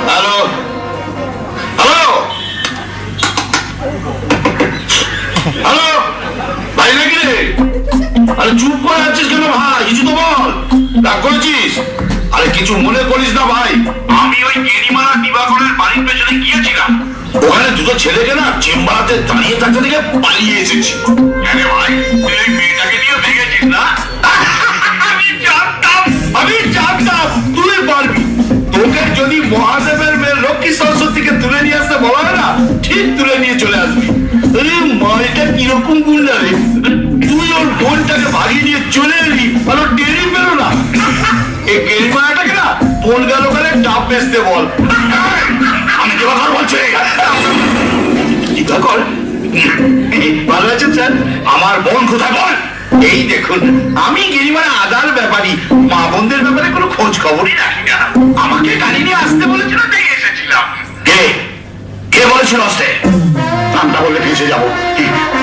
Hello hello hello ভাই নাকি রে? আরে চুপ করে আছিস কেন ভাই? কিছু তো বল। রাগ করেছিস? আরে কিছু মনে করিস না ভাই, আমি ওই গেরিমারা দিবাকরের বাড়ির পেছনে গিয়েছিলাম। ওখানে দুটো ছেলেকে না চেম্বারাতে দাঁড়িয়ে থাকতে থেকে পালিয়ে এসেছি। হ্যাঁ ভাই, তুই ওই মেয়েটাকে নিয়ে ভেগেছিস না? আমি জানতাম তুই পারবি। তোকে যদি মহাদেবের মেয়ে লক্ষ্মী সরস্বতীকে তুলে নিয়ে আসতে বলা হয় না, ঠিক তুলে নিয়ে চলে আসবি। আরে মালটা কিরকম গুন্ডা রে! তুই ওর বোনটাকে ভাগিয়ে নিয়ে চলে এলি, আর ওর টেরি পেলো না। এই গেরিমাটাকে না বোন গেল ওখানে ডাব বেচতে বল। আমি দিবাকর বলছি। দিবাকর ভালো আছেন স্যার? আমার বোন কোথায় বল? এই দেখুন, আমি গেরিমারা আদার ব্যাপারী, মা বোনদের ব্যাপারে কোনো খোঁজ খবরই রাখি না। আমাকে গাড়ি নিয়ে আসতে বলেছিল, তাই এসেছিলাম। কে কে বলেছিল আসতে? নামটা বললে ফেসে যাবো।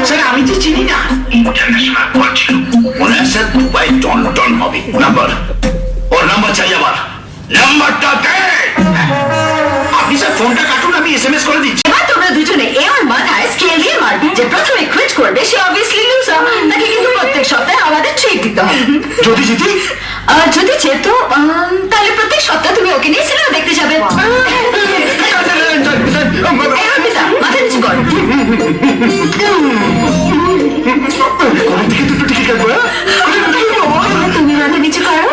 স্যার আমি তো চিনি না। ইন্টারন্যাশনাল কল ছিল, মনে হয় স্যার দুবাই টন টন হবে। নাম্বার, ওর নাম্বার চাই আবার। নাম্বারটা দে। আপনি স্যার ফোনটা কাটুন, আমি এসএমএস করে দিচ্ছি। এবার তোমরা দুজনে এ আর মাথায় স্কেল দিয়ে মারবি। যে প্রথমে কুইট করবে সে অবভিয়াসলি লুজার। তাকে কিন্তু প্রত্যেক সপ্তাহে আমাদের ট্রিট দিতে হবে। যদি জিতি? যদি যেত তাহলে প্রত্যেক সপ্তাহে তুমি ওকে নিয়ে সিনেমা দেখতে যাবে। মাথা নিচু কর। তুমি মাথা নিচু করো।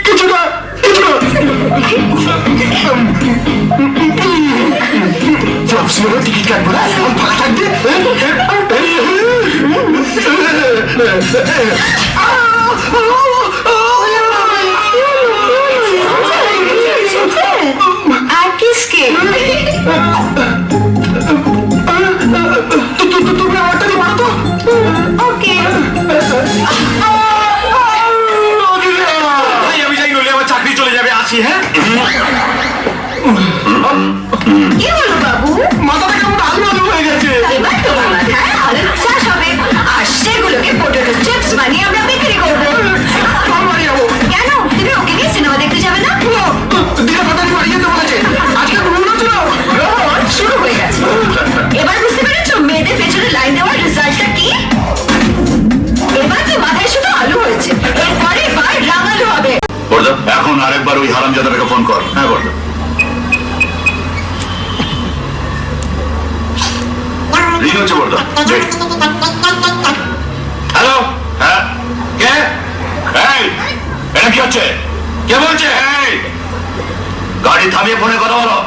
কিছু না, কিছু না। সিনেমা টিকিট কাটবো না, ফাঁকা থাকবে। আর কিসকে? তুমি আমারটা দিয়ে মারো তো। ওকে। আমি যাই, নইলে আমার চাকরি চলে যাবে। আসি। হ্যাঁ, কি হলো বাবু? মাথাটা কেমন আলু আলু হয়ে গেছে। এবার তোমার মাথায় আলুর চাষ হবে, আর সেগুলোকে পটেটো চিপস বানিয়ে আমরা বিক্রি করবো। কেন তুমি ওকে নিয়ে সিনেমা দেখতে যাবে না? শুরু হয়ে গেছে। এবার বুঝতে পেরেছো মেয়েদের পেছনে লাইন দেওয়ার রেজাল্টটা কি? এবার তো মাথায় শুধু আলু হয়েছে, এরপরে এবার রাঙালু হবে। এখন আরেকবার ওই হারামজাদাটাকে ফোন কর। হ্যাঁ বর্দা। রিং হচ্ছে বর্দা। হ্যালো, হ্যাঁ কে? এই এটা কি হচ্ছে? কে বলছে? এই গাড়ি থামিয়ে ফোনে কথা বলো।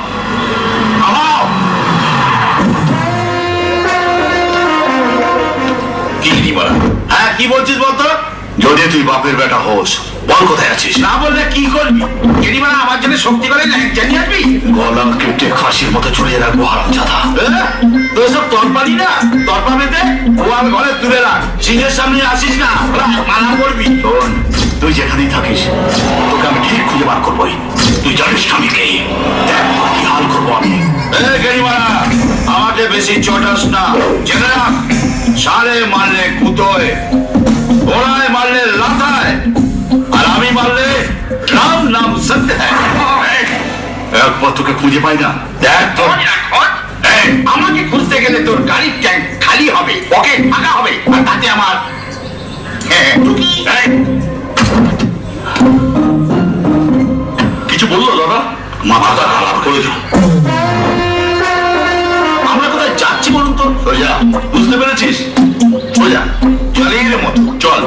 থামাও। কি দিবারা? হ্যাঁ কি বলছিস বলতো? যদি তুই বাপের বেটা হোস, বল কোথায় আছিস? না বললে কি করবি? গেরিমারা আমার জন্য শক্তি করে জানিয়ে আসবি? গলা কেটে খাসির মতো চড়িয়ে রাখবো হারামজাদা। তোর সব তরপারি না, তরপা পেতে ও আর ঘরে তুলে রাখ। সিংহের সামনে আসিস না, মানা করবি। শোন, তুই যেখানেই থাকিস তোকে আমি ঠিক খুঁজে বার করবোই। তুই জানিস আমি কে? দেখ তোর কি হাল করবো আমি। গেরিমারা আমাকে বেশি চটাস না, জেনে রাখ। সারে মারলে কুতোয়, ঘোড়ায় মারলে লাথায়, আর আমি মারলে রাম নাম সত্য হ্যাঁ। একবার তোকে খুঁজে পাই না। দেখ তোর আমাকে খুঁজতে গেলে তোর গাড়ির ট্যাঙ্ক খালি হবে, ওকে ফাঁকা হবে, আর তাতে আমার কিছু বললো দাদা? মাথাটা খারাপ করে দিল। আমরা কোথায় যাচ্ছি বলুন তো? সোজা, বুঝতে পেরেছিস? সোজা জলের মতো চল।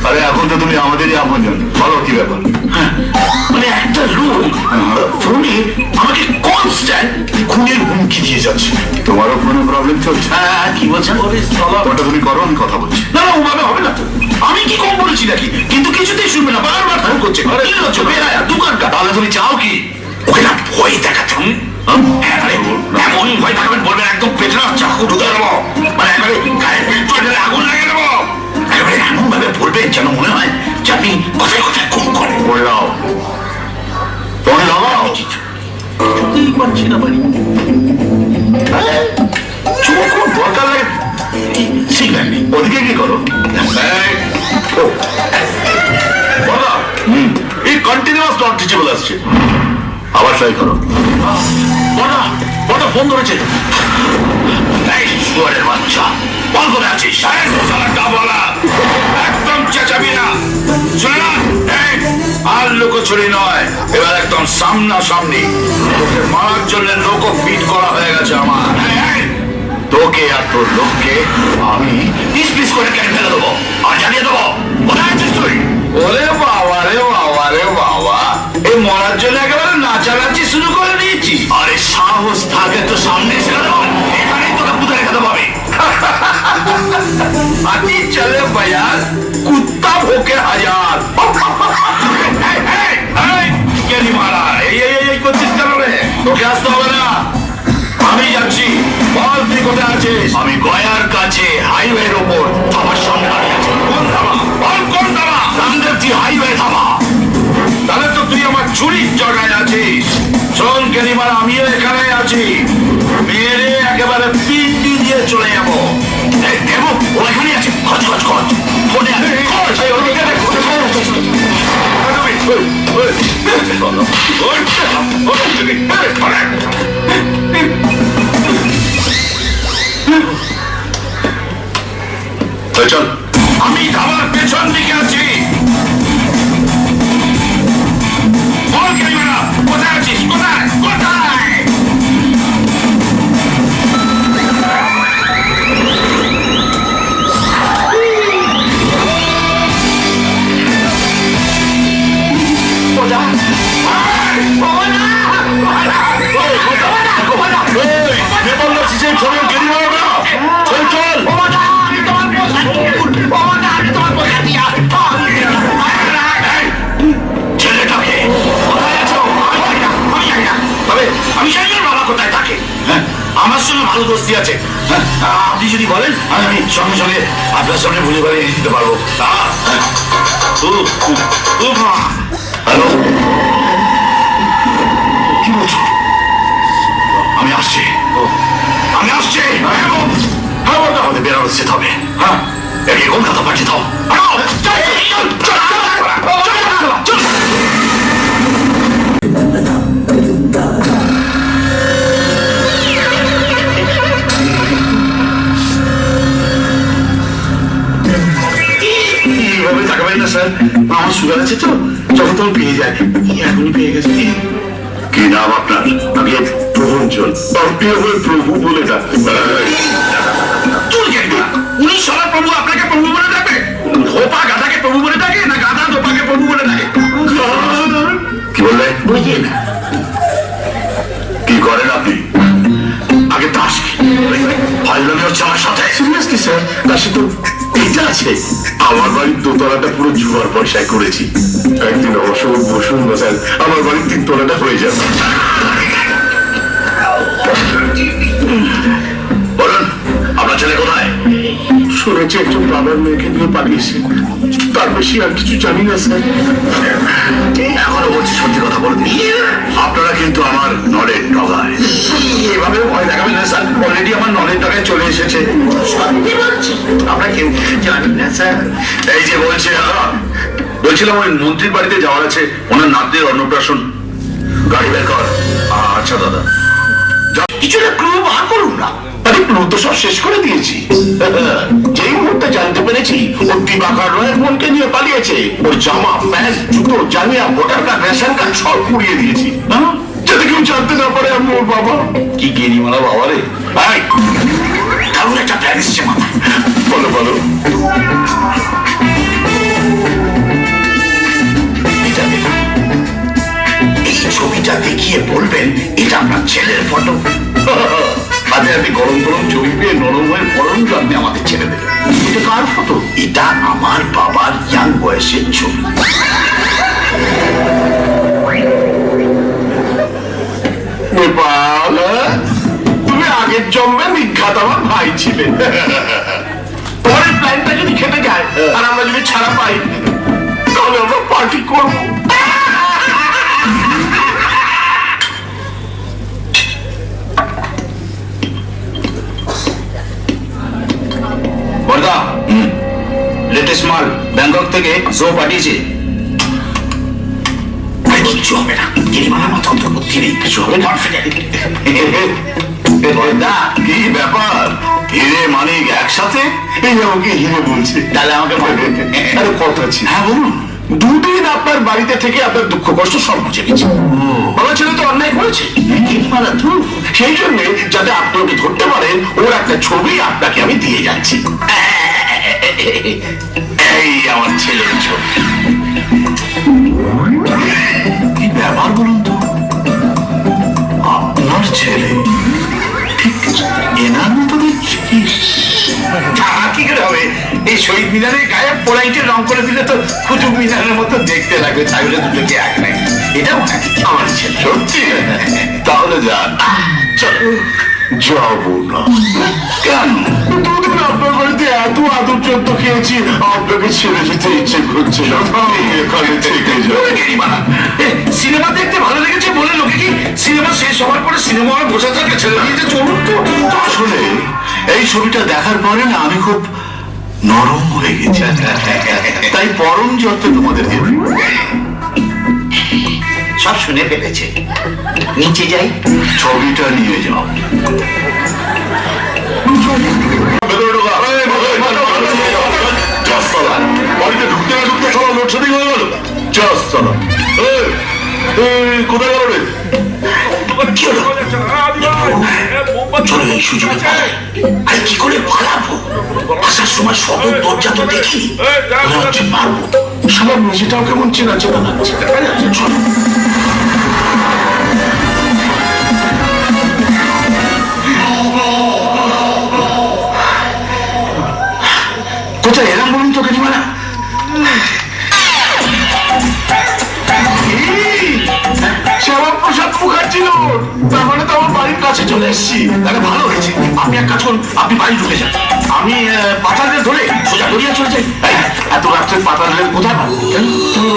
আরে এখন তো তুমি আমাদেরই আপনজন, বলো কি ব্যাপার? মানে একটা লোক ফোনে আমাকে কনস্ট্যান্ট খুনের হুমকি দিয়ে যাচ্ছে। তোমারও ফোনে প্রবলেম চলছে? হ্যাঁ, কি বলছেন? ওটা তুমি করো, আমি কথা বলছি। না না, ওভাবে হবে না তো। আমি কি কম বলেছি নাকি? কিন্তু কিছুতেই শুনবে না, বারবার ফোন করছে। দোকানটা তাহলে তুমি চাও কি? ওকে না ভয় দেখাতে। এমন ভয় দেখাবেন বলবেন একদম পেছনে চাকু ঢুকে দেবো, মানে একেবারে গায়ে পেট্রোল ঢেলে আগুন লাগিয়ে দেবো। একেবারে এমন ভাবে বলবেন যেন মনে হয় যে আপনি কথায় কথায় খুন করেন। বললাম ফোনে লাগাও। পারছি না বাড়ি। চুপ কোন দরকার লাগে সিগন্যাল নেই, ওদিকে কি করো? বলো এই কন্টিনিউয়াস নট রিচেবল আসছে, আবার ট্রাই করো। বড়া বড়া ফোন ধরেছে। এই শুয়ারের বাচ্চা, বল করে আছিস? একদম চেঁচাবি না, শুনে না? আর লুকোচুরি নয়, এবার একদম সামনাসামনি। তোকে মারার জন্য লোক ফিট করা হয়ে গেছে আমার। তোকে আর তোর লোককে আমি পিস পিস করে কেটে ফেলে দেবো আর জানিয়ে দেবো কোথায় আছিস তুই। ওরে বাবা রে বাবা রে বাবা, এই মরার জন্য একেবারে নাচানাচি শুরু করে দিয়েছি। আরে সাহস থাকে তো সামনে এসে এখানেই তোকে পুঁতে রেখে দেবো আমি। আতি চলে বাজার, কুত্তা ভোকে হাজার। কেনি মারা এই করছিস কেন রে? তোকে আসতে হবে না, আমি যাচ্ছি। বল তুই কোথায় আছিস? আমি গয়ার কাছে হাইওয়ের ওপর আমার সামনে দাঁড়িয়ে আছি। কোন ধাবা? বল কোন ধাবা? রামদেবজি হাইওয়ে ধাবা। তাহলে তো তুই আমার চুরির জায়গায় আছিস। শোন কেনিমার, আমিও এখানে আছি। মেরে একেবারে পিন্ডি দিয়ে চলে যাবো। দেবো ও এখানে আছে, খচ খচ খচ ফোনে আছে। চল, আমি ধাবার পেছন দিকে আছি। বল কেনিমারা, কোথায় আছিস? কোথায় কোথায়? ছেলেটাকে কোথায় আছো? আমি জানি না বাবা কোথায় থাকে। আমার সঙ্গে ভালো দোস্তি আছে। আপনি যদি বলেন আমি সঙ্গে সঙ্গে আপনার সামনে ভুলে বাড়ি এনে দিতে পারবো। হ্যালো, কি বলছো? আমি আসছি, আমি আসছি। আমাদের বেরোনো উচিত হবে। হ্যাঁ, একে কলকাতা পাঠিয়ে দাও। এইভাবে তাকাবেন না স্যার, আমার সুগার আছে তো, যখন তখন পেয়ে যায়। এখনই পেয়ে গেছে। কি নাম আপনার? আমি প্রভঞ্জন। প্রভু বলে ডাক। উনি সবার প্রভু, আপনাকে প্রভু বলে ডাকবে? ধোপা গাধাকে প্রভু বলে ডাকে না গাধা ধোপাকে প্রভু বলে ডাকে? কি বললে? বুঝিয়ে না। কি করেন আপনি? আগে তাস ফাইজলামি হচ্ছে আমার সাথে। সিরিয়াসলি স্যার, তার সাথে এটা আছে। আমার বাড়ির দোতলাটা পুরো জুয়ার পয়সায় করেছি। একদিন অবসর বসুন না স্যার, আমার বাড়ির 3 তলাটা হয়ে যাবে। বলুন, আপনার ছেলে কোথায়? শুনেছি একজন বাবার মেয়েকে নিয়ে পালিয়েছে, তার বেশি আর কিছু জানি না স্যার। এখনো বলছি সত্যি কথা বলুন। আপনারা কিন্তু আমার নলের ডগায়। এভাবে ভয় দেখাবেন না স্যার, অলরেডি আমার নলের ডগায় চলে এসেছে। সত্যি বলছি, আমরা কেউ জানি না স্যার। এই যে বলছে, বলছিলাম ওই মন্ত্রীর বাড়িতে যাওয়ার আছে, ওনার নাতনির অন্নপ্রাশন। গাড়ি বের কর। আচ্ছা দাদা, কিছুটা ক্লু বার করুন না। আরে ক্লু তো সব শেষ করে দিয়েছি। যেই মুহূর্তে জানতে পেরেছি ও দিবাকর রয়ের বোনকে নিয়ে পালিয়েছে, ওর জামা প্যান্ট জুতো জানিয়া ভোটার কার্ড রেশন কার্ড সব পুড়িয়ে দিয়েছি, যাতে কেউ জানতে না পারে আমি ওর বাবা। কি গেরিমালা বাবা রে! দারুণ একটা প্ল্যান এসছে মাথায়। বলো বলো। এই ছবিটা দেখিয়ে বলবেন এটা আপনার ছেলের ফটো। হাতে হাতে গরম গরম ছবি পেয়ে নরম হয়ে পরম জন্মে আমাদের ছেড়ে দেবে। এটা কার ফটো? এটা আমার বাবার ইয়াং বয়সের ছবি। নেপাল, তুমি আগের জন্মে নিঘাত আমার ভাই ছিলে। পরের প্ল্যানটা যদি খেতে যায় আর আমরা যদি ছাড়া পাই, তাহলে আমরা পার্টি করবো। থেকে জো পাঠিয়েছে। কিচ্ছু হবে না, গিরিমালা মাথা অত বুদ্ধি নেই, কিছু হবে না। কি ব্যাপার, হিরে মানিক একসাথে? এই আমাকে হিরে বলছে। তাহলে আমাকে আরে কথা ছিল। হ্যাঁ বলুন। দুদিন আপনার বাড়িতে থেকে আপনার দুঃখ কষ্ট সব বুঝে গেছে। আমার ছেলে তো অন্যায় করেছে, গিরিমালা তো সেই জন্য যাতে আপনি ওকে ধরতে পারেন ওর একটা ছবি আপনাকে আমি দিয়ে যাচ্ছি। এই আমার ছেলের ছবি। কি ব্যাপার বলুন তো, আপনার ছেলে ঠিক এনার মতো দেখছি। কি করে হবে, এই শহীদ মিনারের গায়ে পোড়াইটে রং করে দিলে তো কুতুব মিনারের মতো দেখতে লাগবে, তাহলে দুটোকে এক নাই। এটা আমার ছেলে। সত্যি? তাহলে যান। চলো। যাবো না। কেন? দুদিন আপনার বাড়িতে এত আদর যত্ন খেয়েছি, আপনাকে ছেড়ে যেতে ইচ্ছে করছে না। এখানে থেকে যাও। গিরিমালা, সিনেমা দেখতে ভালো লেগেছে বলে লোকে কি সিনেমা শেষ হওয়ার পরে সিনেমা হল বসে থাকে, ছেড়ে দিয়েছে চলুন তো। আসলে এই ছবিটা দেখার পরে না আমি খুব নরম হয়ে গেছি, তাই পরম যত্নে তোমাদের দেবে। সব শুনে ফেলেছে, নিচে যাই। ছবিটা নিয়ে যাও। ভেতরে ঢোকা। চাষ তলা। বাড়িতে ঢুকতে না ঢুকতে সব লোডশেডিং হয়ে গেল। চাষ তলা। কোথায় গেল রে? কি হলো? চলো এই সুযোগে পালাই। আরে কি করে পালাবো? আসার সময় সদর দরজা তো দেখিনি, মনে হচ্ছে পারবো। সবার নিজেটাও কেমন চেনা চেনা লাগছে। চলো। কোথায় এলাম বলুন তো গিরিমালা? শ্যামাপ্রসাদ মুখার্জি লোক, তার মানে তো আমার বাড়ির কাছে চলে এসেছি। তাহলে ভালো হয়েছে, আপনি এক কাজ করুন, আপনি বাড়ি ঢুকে যান, আমি পাতালের ধরে সোজা গড়িয়া চলে যাই। এই, এত রাত্রে পাতাল রেল কোথায় পাবো? তুমি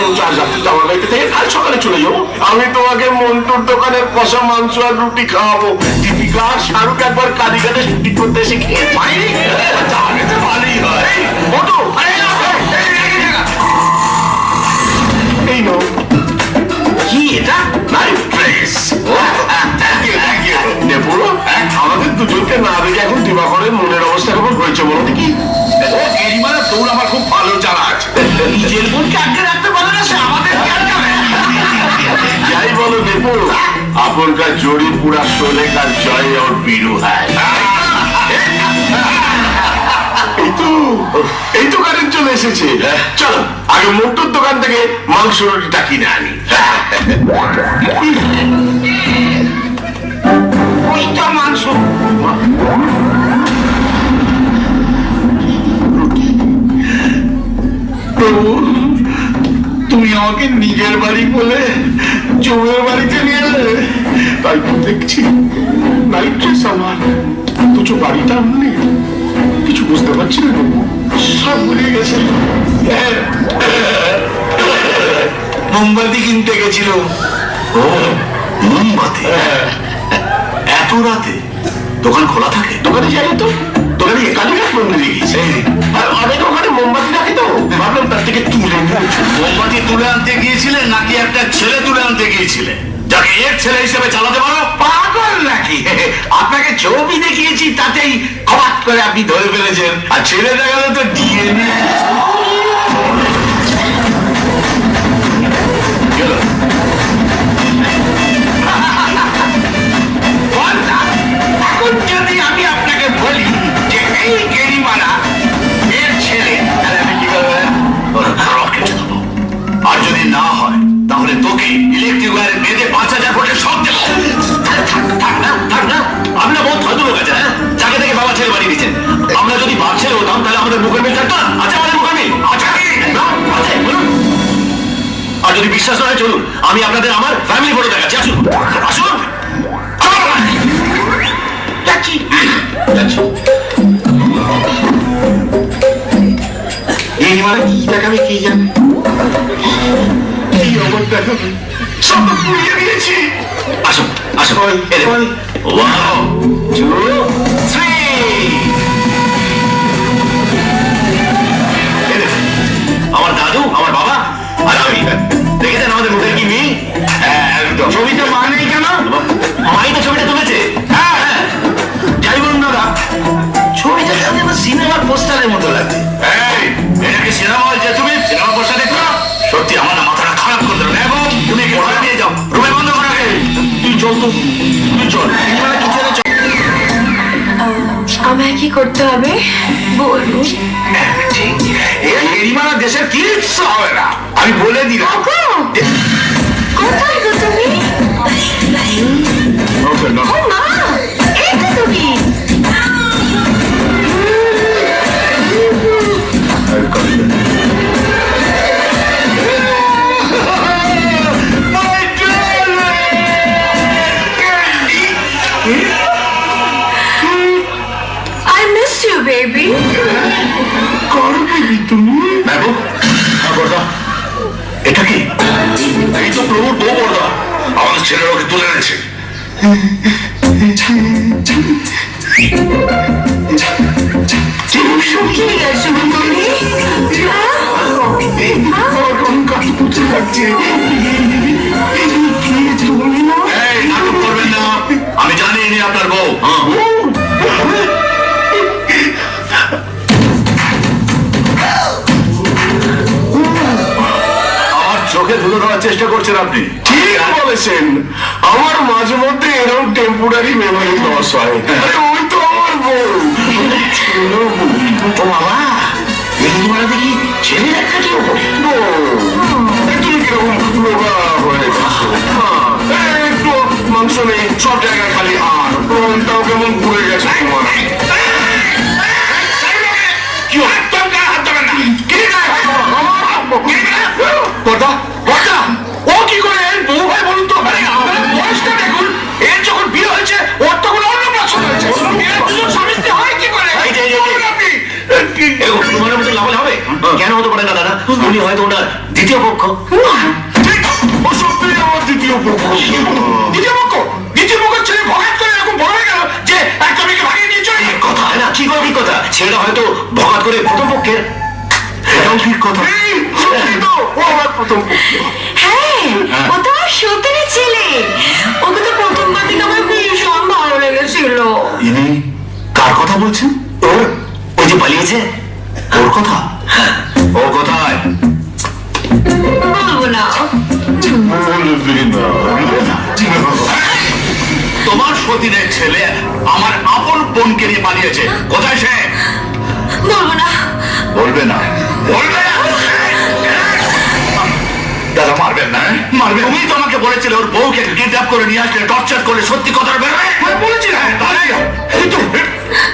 আমার বাড়িতে থেকে কাল সকালে চলে যাবো। আমি তোমাকে মন্টুর দোকানের কষা মাংস আর রুটি খাওয়াবো। দীপিকা আর শাহরুখ একবার কালীঘাটে শুটিং করতে এসে খেয়ে বাইরে তাহলে তো ভালোই হয়। মন্টু, এই নাও। কি এটা? Night dress. নেপুরো, আমাদের দুজনকে না দেখে এখন দিবাকরের মনের অবস্থা কেমন হয়েছে বলো দেখি। ও গিরিমালা তোর আমার খুব ভালো জানা আছে, নিজের বোনকে আটকে রাখতে পারে না, সে আমাদের যাই বলো নেপুরো, আপন কা জোড়ি পুরা শোলে কা জয় और बीरू है। এই দোকানের চলে এসেছে। চলো আগে মন্টুর দোকান থেকে মাংস রুটিটা কিনে আনি। ওইটা মাংস। প্রভু, তুমি আমাকে নিজের বাড়ি বলে জমের বাড়িতে নিয়ে এলে, তাই তো দেখছি নাইট ড্রেস আমার, অথচ বাড়িটা নেই। কিছু বুঝতে পারছি না বাবু, সব ভুলে গেছে। মোমবাতি কিনতে গেছিল। ও মোমবাতি? এত রাতে দোকান খোলা থাকে? দোকানে যাই তো, দোকানে কালীঘাট মন্দিরে গেছে। আর অনেক ওখানে মোমবাতি রাখে তো, ভাবলাম তার থেকে তুলে মোমবাতি তুলে আনতে গিয়েছিলে নাকি একটা ছেলে তুলে আনতে গিয়েছিলে যাকে এর ছেলে হিসেবে চালাতে পারো? পাগল নাকি? আপনাকে ছবি দেখিয়েছি, তাতেই খবাত করে আপনি ধরে ফেলেছেন। আর ছেলে দেখা গেল তো ডিএনএ। এখন যদি আমি আপনাকে বলি যে এই গেরিমালা এর ছেলে, তাহলে আমি কি করবেন? রকেট দেবো। আর যদি না হয় তাহলে তোকে ইলেকট্রিক ওয়্যারে বেঁধে 5,000 ভোল্টের শক দেবো। থাক না, আমরা বহুত ফালতু লোক আছে, হ্যাঁ? যাকে থেকে বাবা ছেলে বাড়ি দিচ্ছেন। আমরা যদি বাপ ছেলে হতাম তাহলে আমাদের মুখের মিল থাকতো না? আছে আমাদের মুখের মিল? আছে কি? না? আছে, বলুন। আর যদি বিশ্বাস না হয় চলুন, আমি আপনাদের আমার ফ্যামিলি ফটো দেখাচ্ছি। আসুন আসুন। যাচ্ছি। এই মানে কি দেখাবে কি জানে, কি অবর দেখাবে, সব তো পুড়িয়ে দিয়েছি। আসুন আসুন। ওই, ওই। ওয়াও, 2, 3। আমার দাদা দাদু, আমার বাবা আর আমি। দেখেছেন আমাদের মুখের কি মিল? একদম। ছবিতে মা নেই কেন? মাই তো ছবিটা তুলেছে। হ্যাঁ, যাই বলুন দাদা, ছবিটা যেন সিনেমার পোস্টারের মতো লাগছে। এই, এটা কি সিনেমা হয়েছে? তুমি সিনেমা পোস্টার দেখো না? সত্যি আমার না মাথাটা খারাপ করে দিল। দেখো, তুমি কি ঘরে নিয়ে যাও, রুমে বন্ধ করে রাখে। তুই চল তো, তুই চল। কিচেনে চল। আমায় কি করতে হবে বলুন? এরিমানা দেশের কিচ্ছু হবে না, আমি বলে দিলাম। কোথায় গো তুমি? ও মা, এই তো তুমি। I miss you, baby. করবি তুমি? বাবু, বড়দা, এটা কি? এই তো প্রভুর বউ বড়দা, আমাদের ছেলের ওকে তুলে এনেছে। শুকিয়ে গেছো তুমি? কাজ করতে লাগছে। এই, নাটক করবেন না, আমি জানি ইনি আপনার বউ। আমার চোখে ধুলো দেওয়ার চেষ্টা করছেন আপনি। ঠিক বলেছেন, আমার মাঝে মধ্যে এরকম টেম্পোরারি মেমোরি লস হয়। আরে ওই তো আমার বউ। ও বাবা, এরিমানা দেখি ছেলের একটা কেউ তুমি কিরকম রোগা হয়ে গেছো? একটু মাংস নেই, সব জায়গায় খালি আর রংটাও কেমন ঘুরে গেছে তোমার। কি একদম গায়ে হাত দেবেন না। কথা কথা ও কি করে এর বউ হয় বলুন তো? বয়সটা দেখুন, এর যখন বিয়ে হয়েছে ওর তখন অন্য পছন্দ হয়েছে। এরা দুজন স্বামী স্ত্রী হয় কি করে? এই যে, এই যে, এই যে। বলুন আপনি। তোমার মতো লাভ হবে? কেন হতে পারে না দাদা? উনি হয়তো ওনার দ্বিতীয় পক্ষ। ঠিক, ও সত্যিই আমার দ্বিতীয় পক্ষ। দ্বিতীয় পক্ষ? দ্বিতীয় পক্ষের ছেলে ভগাত করে এরকম বড় হয়ে গেল যে একটা মেয়েকে ভাগিয়ে নিয়ে চলে গেল। কথা হয় না, কি করে ঠিক কথা? ছেলেটা হয়তো ভগাত করে প্রথম পক্ষের। এটাও ঠিক কথা। এই, সত্যি তো, ও আমার প্রথম পক্ষ। হ্যাঁ, ও তো আমার সতীনের ছেলে। ওকে তো প্রথমবার থেকে আমার ভীষণ ভালো লেগেছিল। ইনি কার কথা বলছেন? ওই যে পালিয়েছে, ওর কথা? ও কোথায়? বলবো না। তোমার সতীনের ছেলে আমার আপন বোনকে নিয়ে পালিয়েছে। কোথায় সে? বলবো না। বলবে না? বলবে না? দাদা মারবেন না, মারবেন। তুমি তো আমাকে বলেছিলে ওর বউকে কিডন্যাপ করে নিয়ে আসলে, টর্চার করলে সত্যি কথা বেরোবে। বলেছিলাম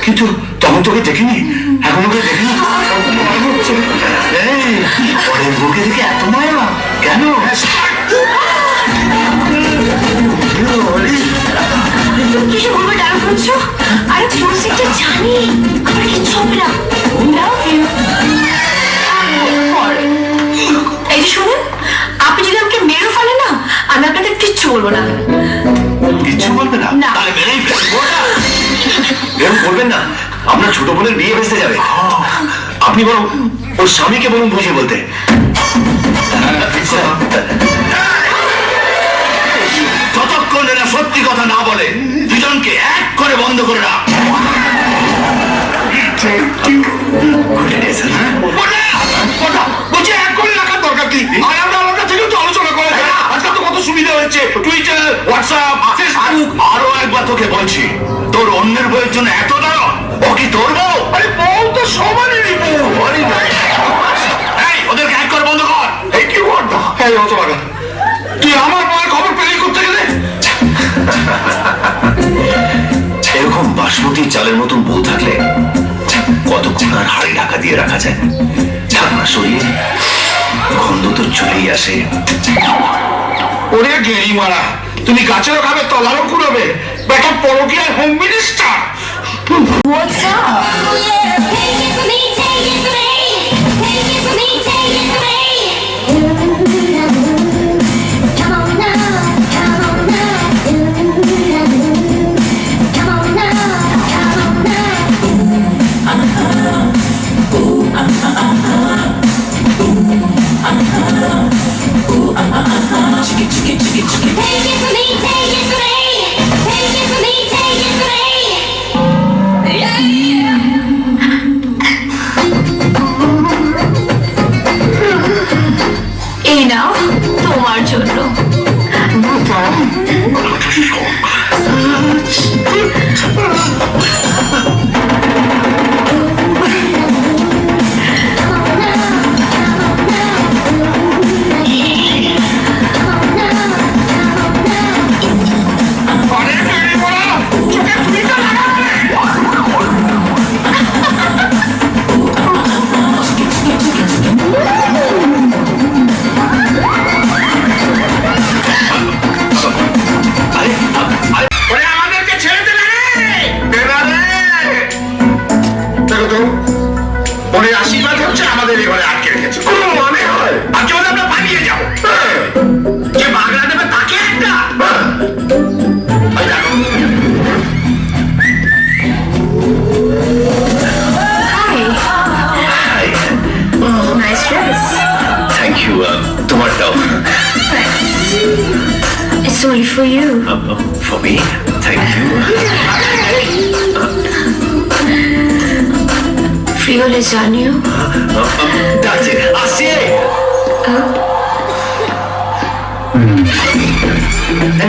কিন্তু তখন তোকে দেখিনি, এখন ওকে দেখিনি। এই, পরের বউকে দেখে এত মায়া কেন? তুমি কিছু বলবে ডাল করছো? আরে পরিস্থিতিটা জানি, আমার কিচ্ছু হবে না। Love you. এই যে শুনুন, আপনি যদি আমাকে মেরে ফেলেন না, আমি আপনাদের কিচ্ছু বলবো না। কিচ্ছু বলবে না? না। তাহলে মেরেই ফেলবো না। এরকম বলবেন না, আপনার ছোট বোনের বিয়ে ভেসে যাবে। আপনি বরং ওর স্বামীকে বলুন বুঝিয়ে বলতে। যতক্ষণ এরা সত্যি কথা না বলে, দুজনকে এক করে বন্ধ করে রাখ। বলছি এক করে রাখার দরকার কি? আর আমরা আলাদা থেকেও তো আলোচনা করা যায়। আজকাল তো কত সুবিধা হয়েছে, টুইটার, হোয়াটসঅ্যাপ, ফেসবুক। আরো একবার তোকে বলছি, তোর অন্যের বইয়ের জন্য এত দাও? ও কি তোর বউ? আরে বউ তো সবারই বউ। এই, ওদেরকে এক করে বন্ধ কর। এই কি বলতো? এই হতো লাগা, তুই আমার বউয়ের খবর পেলি করতে গেলে? এরকম বাসমতি চালের মতন বউ থাকলে কতক্ষণ আর হাড়ি ঢাকা দিয়ে রাখা যায়? ঢাকনা সরিয়ে গন্ধ তো চলেই আসে। ওরে গেরি মারা, তুমি গাছেরও খাবে, তলারও কুড়াবে। বেটা পরকীয়ার home minister. What's up? Take it from me, take it from me. Take it from me, take it from me. Come on now, come on now. Come on now, come on now. ওরে আমাদেরকে ছেড়ে দে রে! দে না রে! দেখো তো ওরে আশীর্বাদ হচ্ছে আমাদের এই ঘরে আটকে রেখেছে। কোনো মানে হয়? আর চলে আমরা পালিয়ে যাবো। হ্যাঁ, যে বাগড়া দেবে তাকে একটা। হ্যাঁ। ওই দেখো। নাইস ড্রেস থ্যাংক ইউ তোমারটাও it's only for you for me thank you ফ্রিওলে জানিও ডাকছে আসছে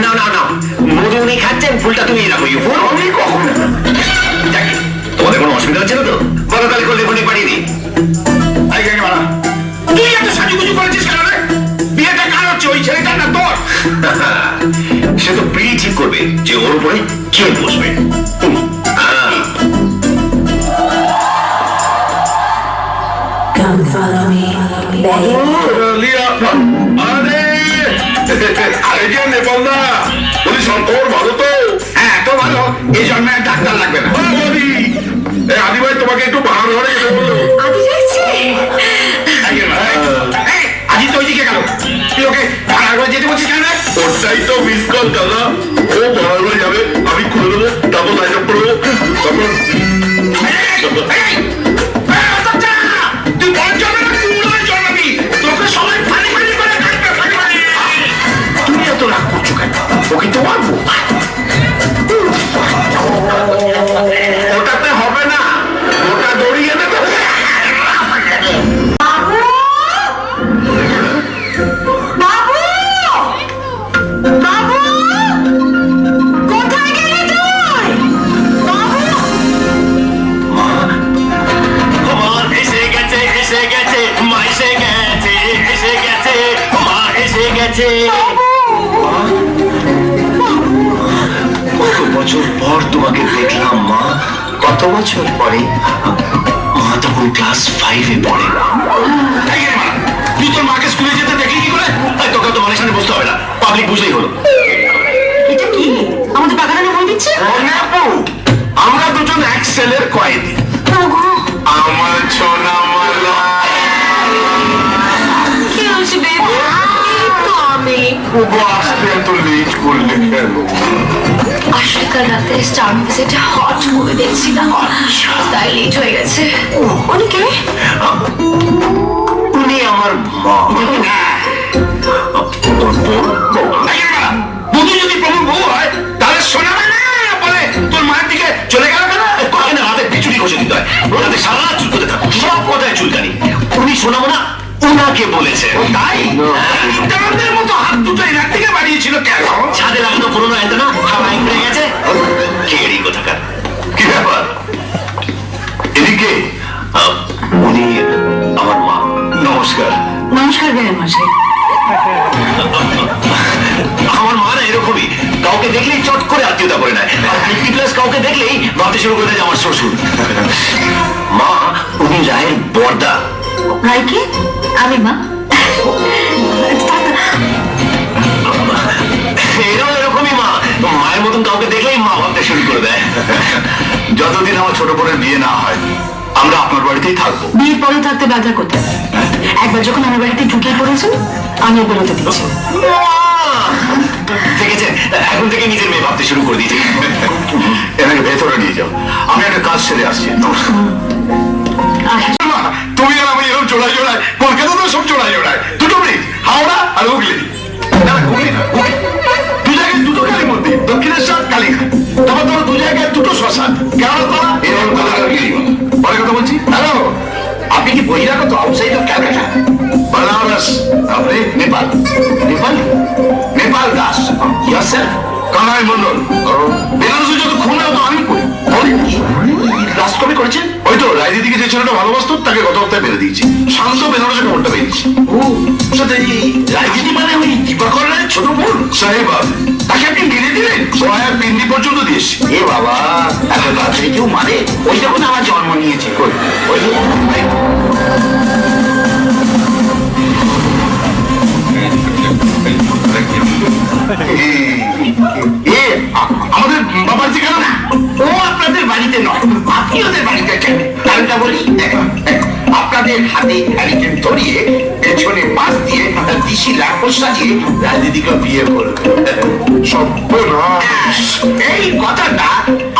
না না না মধু উনি খাচ্ছেন ফুলটা তুমি রাখো ইউ ফুল আমি কখন দেখি তোমাদের কোনো অসুবিধা হচ্ছে না তো বলো তাহলে করলে ফোনে পাঠিয়ে দিই আই গাড়ি মারা তুই এত সাজুগুজু করেছিস কেন রে বিয়েটা কার হচ্ছে ওই ছেলেটার না তোর সে তো পিড়ি ঠিক করবে যে ওর উপরে কে বসবে Come follow me লিয়া আরে আরে যে নেপাল না বলি শঙ্কর ভালো তো হ্যাঁ তো ভালো এই জন্মে আর ডাক্তার লাগবে না বলি আদি ভাই তোমাকে একটু ভাড়া ঘরে যেতে বললো আদি যাচ্ছে আজি তো ওইদিকে গেল তুই ওকে ভাড়া করে যেতে বলছিস কেন রে? ওটাই তো মিস কল দাদা ও ভাড়া ঘরে যাবে আমি খুলে দেবো তারপর লাইন আপ করবো তারপর তুই বড় জন্মে না তুই জন্মাবি তোকে সবাই ফানি ফানি করে কাটবে ফানি ফানি তুমি এত রাগ করছো কেন ওকে তো মারবো ওটাতে হবে না ওটা দড়িয়ে দেবে বাবু বাবু কোথায় গেলি তুই বাবু আমার এসে গেছে মা এসে গেছে মা এসে গেছে কত বছর পর তোমাকে দেখলাম মা কত বছর পরে মা তখন ক্লাস 5-এ পড়ে তুই তোর মাকে স্কুলে যেতে দেখলি কি করে তোকে তো মানের সামনে বসতে হবে না পাবলিক বুঝলেই হলো এটা কি আমাদের বাগানে মন দিচ্ছে আমরা দুজন এক সেলের কয়েদি আমার সোনা মালা কি হচ্ছে বেবি তো আমি আসতে এত লেট করলে কেন আসলে কাল রাতে স্টার মুভিতে হট মুভি দেখছিলাম তাই লেট হয়ে গেছে উনি কে উনি আমার মা বুধু যদি প্রভুর বউ হয় তাহলে শোনা বলে তোর মায়ের দিকে চলে গেল কেন কখনো রাতে পিছুনি ঘষে দিতে হয় রাতে সারা রাত চুলকোতে থাকো সব কথায় চুলকানি উনি শোনাবো না উনাকে বলেছে তাই আমাদের মতো হাত দুটো এনার থেকে বাড়িয়েছিল কেন ছাদে লাগানো পুরোনো অ্যান্টেনা হাওয়ায় উড়ে গেছে কেড়ি কোথাকার কি ব্যাপার এদিকে উনি আমার মা নমস্কার নমস্কার বেড়ে মশাই আমার মা না এরকমই কাউকে দেখলেই চট করে আত্মীয়তা করে নেয় আর 50+ কাউকে দেখলেই ভাবতে শুরু করে দেয় যে আমার শ্বশুর মা উনি রায়ের বর্দা ভাই কি আমি মা এরাও এরকমই মা মায়ের মতন কাউকে দেখলেই মা ভাবতে শুরু করে দেয় যতদিন আমার ছোট বোনের বিয়ে না হয় আমরা আপনার বাড়িতেই থাকবো বিয়ের পরে থাকতে বাধা কোথায় একবার যখন আমার বাড়িতে ঢুকে পড়েছেন আমি বেরোতে দিচ্ছি ঠিক আছে এখন থেকে নিজের মেয়ে ভাবতে শুরু করে দিয়েছি এনাকে ভেতরে নিয়ে যাও আমি একটা কাজ সেরে আসছি নমস্কার তুমি আর আমি এরকম জোড়ায় জোড়ায় কলকাতা তো সব জোড়ায় জোড়ায় দুটো ব্রিজ হাওড়া আর হুগলি না হুগলি না হুগলি দু জায়গায় দুটো কালী মন্দির দক্ষিণেশ্বর কালীঘাট তারপর ধরো দু জায়গায় দুটো শ্মশান কেরলতলা এরকম কথা আর কি পরে কথা বলছি হ্যালো আপনি কি বহিরাগত আউটসাইড অফ ক্যালকাটা बनारस আপনি নেপাল নেপাল নেপাল দাস ইয়ার স্যার কানাই মন্ডল বলেন কি লাস্ট কবে করেছেন? ওই তো রাজনীতিকে যে ছেলেটা ভালোবাসতো তাকে গত হপ্তাহে মেরে দিয়েছি। শান্ত বেনারসে খবরটা পেয়েছি। ও সাথে রাজনীতি মানে ওই দীপাকর রায়ের ছোট বোন সাহেব তাকে আপনি মেরে দিলেন? সহায় পিন্ডি পর্যন্ত দিয়েছি। এ বাবা এত তাড়াতাড়ি কেউ মারে? ওই যখন আমার জন্ম নিয়েছে ওই আমাদের বাড়িতে কেন না? ও আপনাদের বাড়িতে নয়, আপনি ওদের বাড়িতে কেন? কারণটা বলি, আপনাদের হাতে হ্যারিকেন ধরিয়ে পেছনে পাশ দিয়ে দিশি লাখোস সাজিয়ে রাজনীতিকে বিয়ে করবে। সর্বনাশ। এই কথাটা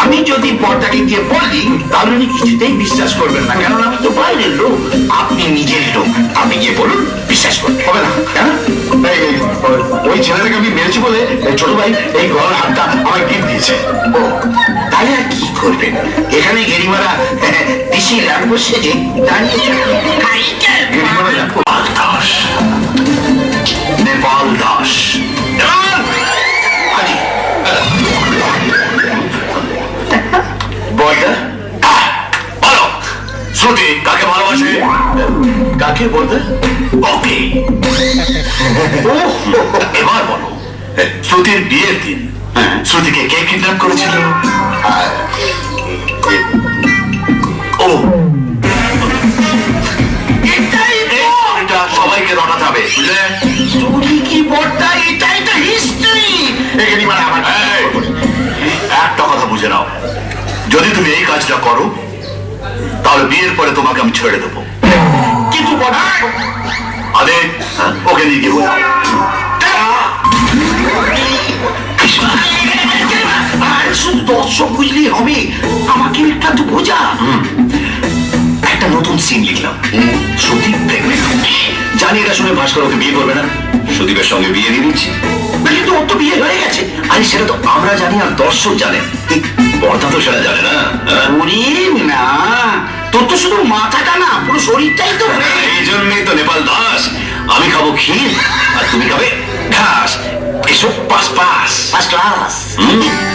আমি যদি পর্দাকে গিয়ে বলি তাহলে উনি কিছুতেই বিশ্বাস করবেন না, কারণ আমি তো বাইরের লোক, আপনি নিজের লোক। আপনি গিয়ে বলুন, বিশ্বাস করতে হবে না। কেন? ওই ছেলেটাকে আমি মেরেছি বলে এই ছোট ভাই এই গলার হাতটা আমায় গিফট দিয়েছে। ও তাহলে আর কি করবেন? এখানে গেরিমারা দিশি লাখোস সেজে দাঁড়িয়ে গেরিমারা নেপাল দাস। নেপাল দাস। হাজি বলটা বলো, শ্রুতি কাকে ভালোবাসে? কাকে বলতে? ওকে। এবার বলো, শ্রুতির বিয়ের দিন শ্রুতিকে কে কিডন্যাপ করেছিল? ও এটাই এটা সবাইকে রটাতে হবে, বুঝলে? চুরি কি বর্তা, এটাই তো হিস্ট্রি। গেরিমারা আমার এই, একটা কথা বুঝে নাও, যদি তুমি এই কাজটা করো তাহলে বিয়ের পরে তোমাকে আমি ছেড়ে দেবো। কিন্তু বর্তা আরে ওকে নিয়ে গিয়ে বোঝাও। আর শুধু দর্শক বুঝলেই হবে, আমাকে একটা তো বোঝা। একটা নতুন সিন লিখলাম, সুদীপ প্রেগনেন্ট। জানি এটা শুনে ভাস্কর ওকে বিয়ে করবে না, সুদীপের সঙ্গে বিয়ে দিয়ে দিচ্ছি। কিন্তু ওর তো বিয়ে হয়ে গেছে। আরে সেটা তো আমরা জানি আর দর্শক জানে, পর্দা তো সেটা জানে না। ওরে না, তোর তো শুধু মাথাটা না, পুরো শরীরটাই তো এই জন্যই তো নেপাল দাস, আমি খাবো ক্ষীর আর তুমি খাবে ঘাস। এসব পাস পাস ফার্স্ট ক্লাস।